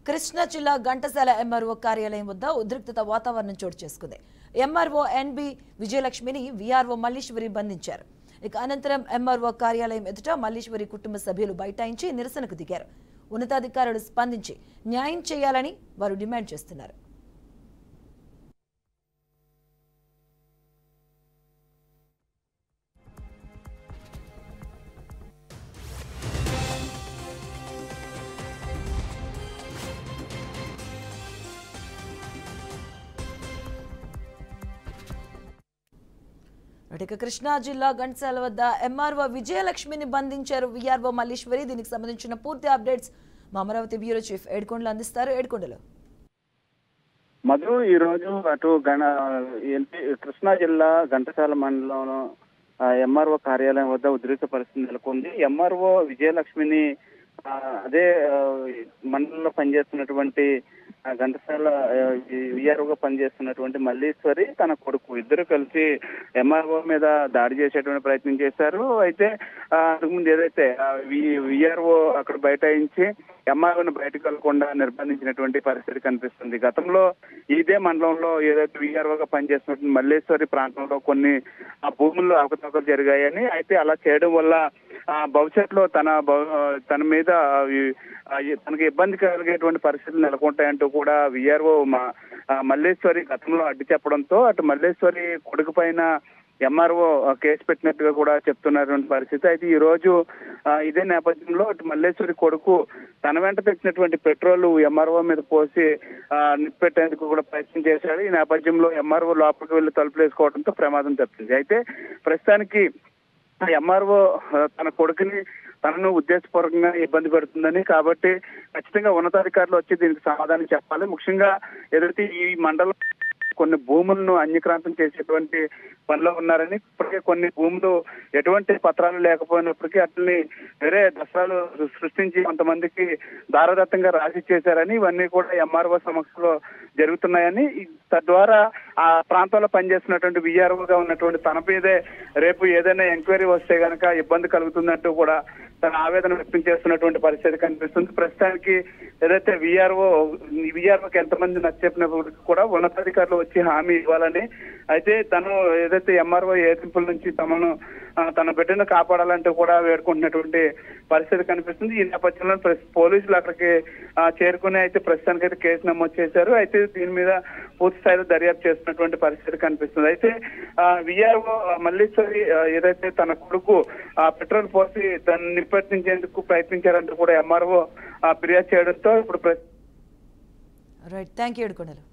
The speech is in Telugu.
కృష్ణా జిల్లా ఘంటసాల ఎంఆర్ఓ కార్యాలయం వద్ద ఉద్రిక్తత వాతావరణం చోటు చేసుకుంది. ఎంఆర్ఓ ఎన్బి విజయలక్ష్మిని వీఆర్ఓ మల్లీశ్వరి బంధించారు. ఇక అనంతరం ఎంఆర్ఓ కార్యాలయం ఎదుట మల్లీశ్వరి కుటుంబ సభ్యులు బైఠాయించి నిరసనకు దిగారు. ఉన్నతాధికారులు స్పందించి న్యాయం చేయాలని వారు డిమాండ్ చేస్తున్నారు. కృష్ణా జిల్లా ఘంటసాల వద్ద ఎంఆర్ఓ విజయలక్ష్మిని బంధించారు వీఆర్ఓ మల్లీశ్వరి. దీనికి సంబంధించిన పూర్తి అప్డేట్స్ మా అమరావతి బ్యూరో చీఫ్ ఏడుకొండలు అందిస్తారు. ఏడుకొండలు మధు, ఈ రోజు అటు కృష్ణా జిల్లా ఘంటసాల మండలంలో ఎంఆర్ఓ కార్యాలయం వద్ద ఉద్రిక్త పరిస్థితి నెలకొంది. ఎంఆర్ఓ విజయలక్ష్మిని అదే మండలంలో పనిచేస్తున్నటువంటి ఘంటసాల విఆర్ఓగా పనిచేస్తున్నటువంటి మల్లీశ్వరి తన కొడుకు ఇద్దరు కలిసి ఎంఆర్ఓ మీద దాడి చేసేటువంటి ప్రయత్నం చేశారు. అయితే అంతకుముందు ఏదైతే విఆర్ఓ అక్కడ బైఠాయించి ఎంఆర్ఓను బయటకు వెళ్లకుండా నిర్బంధించినటువంటి పరిస్థితి కనిపిస్తుంది. గతంలో ఇదే మండలంలో ఏదైతే విఆర్ఓగా పనిచేస్తున్నటువంటి మల్లేశ్వరి ప్రాంతంలో కొన్ని భూముల్లో అవకతవకలు జరిగాయని, అయితే అలా చేయడం వల్ల భవిష్యత్తులో తన మీద తనకి ఇబ్బంది కలిగేటువంటి పరిస్థితులు నెలకొంటాయంటూ కూడా విఆర్ఓ మల్లేశ్వరి గతంలో అడ్డు చెప్పడంతో అటు మల్లేశ్వరి కొడుకు పైన ఎంఆర్ఓ కేసు పెట్టినట్టుగా కూడా చెప్తున్నటువంటి పరిస్థితి. అయితే ఈ రోజు ఇదే నేపథ్యంలో అటు మల్లేశ్వరి కొడుకు తన వెంట తెచ్చినటువంటి పెట్రోల్ ఎంఆర్ఓ మీద పోసి నిప్పెట్టేందుకు కూడా ప్రయత్నం చేశాడు. ఈ నేపథ్యంలో ఎంఆర్ఓ లోపలికి వెళ్లి తలుపులు వేసుకోవడంతో ప్రమాదం తప్పింది. అయితే ప్రస్తుతానికి ఎంఆర్ఓ తన కొడుకుని తనను ఉద్దేశపూర్వకంగా ఇబ్బంది పెడుతుందని, కాబట్టి ఖచ్చితంగా ఉన్నతాధికారులు వచ్చి దీనికి సమాధానం చెప్పాలి. ముఖ్యంగా ఏదైతే ఈ మండలం కొన్ని భూములను అన్యక్రాంతం చేసేటువంటి పనిలో ఉన్నారని, ఇప్పటికే కొన్ని భూములు ఎటువంటి పత్రాలు లేకపోయినప్పటికీ వాటిని వేరే దశలు సృష్టించి కొంతమందికి దారదత్తంగా రాసి చేశారని, ఇవన్నీ కూడా ఎంఆర్ఓ సమక్షంలో జరుగుతున్నాయని, తద్వారా ఆ ప్రాంతంలో పనిచేస్తున్నటువంటి విఆర్ఓగా ఉన్నటువంటి తన మీదే రేపు ఏదైనా ఎంక్వైరీ వస్తే గనక ఇబ్బంది కలుగుతుందంటూ కూడా తన ఆవేదన వ్యక్తం చేస్తున్నటువంటి పరిస్థితి కనిపిస్తుంది. ప్రస్తుతానికి ఏదైతే విఆర్ఓకి ఎంతమంది నచ్చచెప్పినప్పటికీ కూడా ఉన్నతాధికారులు వచ్చి హామీ ఇవ్వాలని, అయితే తను ఏదైతే ఎంఆర్ఓ ఏదింపుల నుంచి తన బిడ్డను కాపాడాలంటూ కూడా వేడుకుంటున్నటువంటి పరిస్థితి కనిపిస్తుంది. ఈ నేపథ్యంలో పోలీసులు అక్కడికి చేరుకుని అయితే ప్రస్తుతానికి అయితే కేసు నమోదు చేశారు. అయితే దీని మీద పూర్తి స్థాయిలో దర్యాప్తు చేస్తున్నటువంటి పరిస్థితి కనిపిస్తుంది. అయితే విఆర్ఓ మల్లీశ్వరి ఏదైతే తన కొడుకు పెట్రోల్ పోసి దాన్ని నిప్పట్టించేందుకు ప్రయత్నించారంటూ కూడా ఎంఆర్ఓ ఫిర్యాదు చేయడంతో ఇప్పుడు రైట్, థ్యాంక్ యూ ఏడుకొండలు.